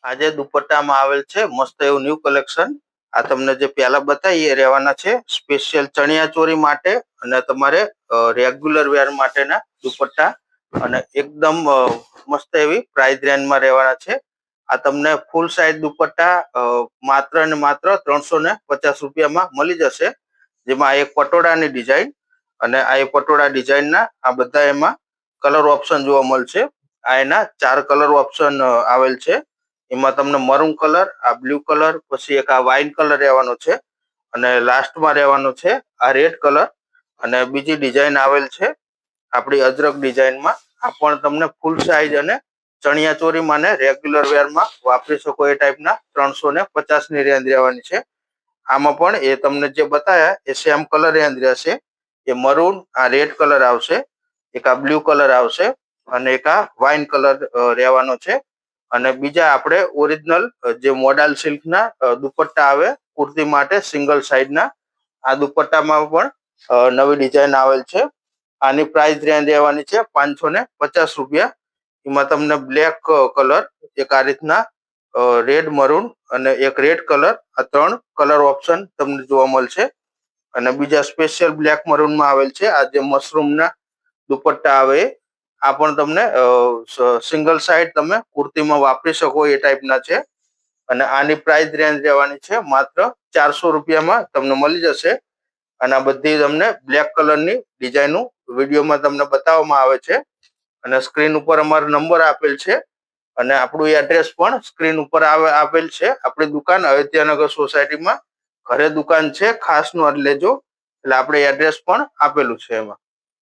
આજે દુપટ્ટામાં આવેલ છે મસ્ત એવું ન્યૂ કલેક્શન। આ તમને જે પહેલા બતાવી એ રહેવાના છે સ્પેશિયલ ચણિયા ચોરી માટે અને તમારે રેગ્યુલર વેર માટેના દુપટ્ટા અને એકદમ મસ્ત એવી પ્રાઇસ રેન્જમાં રહેવાના છે। આ તમને ફૂલ સાઇઝ દુપટ્ટા માત્ર ને માત્ર 350 રૂપિયામાં મળી જશે, જેમાં એક પટોળાની ડિઝાઇન અને આ એક પટોળા ડિઝાઇનના આ બધા એમાં કલર ઓપ્શન જોવા મળશે। આ એના 4 કલર ઓપ્શન આવેલ છે। એમાં તમને મરૂન કલર, આ બ્લુ કલર, પછી એક આ વાઇન કલર રહેવાનો છે અને લાસ્ટમાં રહેવાનો છે આ રેડ કલર અને બીજી ડિઝાઇન આવેલ છે આપણી અજરક ડિઝાઇનમાં। આ પણ તમને ફૂલ સાઇઝ અને ચણિયા ચોરીમાં ને રેગ્યુલર વેરમાં વાપરી શકો એ ટાઈપના 350 ની રેન્જ રહેવાની છે। આમાં પણ એ તમને જે બતાવ્યા એ સેમ કલર રેન્જ રહેશે। એ મરૂન, આ રેડ કલર આવશે, એક આ બ્લુ કલર આવશે અને એક આ વાઇન કલર રહેવાનો છે। અને બીજા આપણે ઓરિજિનલ જે મોડાલ સિલ્કના દુપટ્ટા આવે કુર્તી માટે સિંગલ સાઇડના, આ દુપટ્ટામાં પણ નવી ડિઝાઇન આવેલ છે। આની પ્રાઇસ રેન્જ રહેવાની છે 550 રૂપિયા। એમાં તમને બ્લેક કલર, એક આ રીતના રેડ મરૂન અને એક રેડ કલર, આ 3 કલર ઓપ્શન તમને જોવા મળશે। અને બીજા સ્પેશિયલ બ્લેક મરૂનમાં આવેલ છે આ જે મશરૂમના દુપટ્ટા આવે આ પણ તમને સિંગલ સાઇડ તમે કુર્તીમાં વાપરી શકો એ ટાઈપના છે અને આની પ્રાઇસ રેન્જ રહેવાની છે માત્ર 400 રૂપિયામાં તમને મળી જશે। અને આ બધી તમને બ્લેક કલરની ડિઝાઇનો વિડીયોમાં તમને બતાવવામાં આવે છે અને સ્ક્રીન ઉપર અમારો નંબર આપેલ છે અને આપણું એડ્રેસ પણ સ્ક્રીન ઉપર આપેલ છે। આપણી દુકાન અયોધ્યાનગર સોસાયટીમાં ઘરે દુકાન છે, ખાસ નોંધ લેજો, એટલે આપણે એડ્રેસ પણ આપેલું છે એમાં।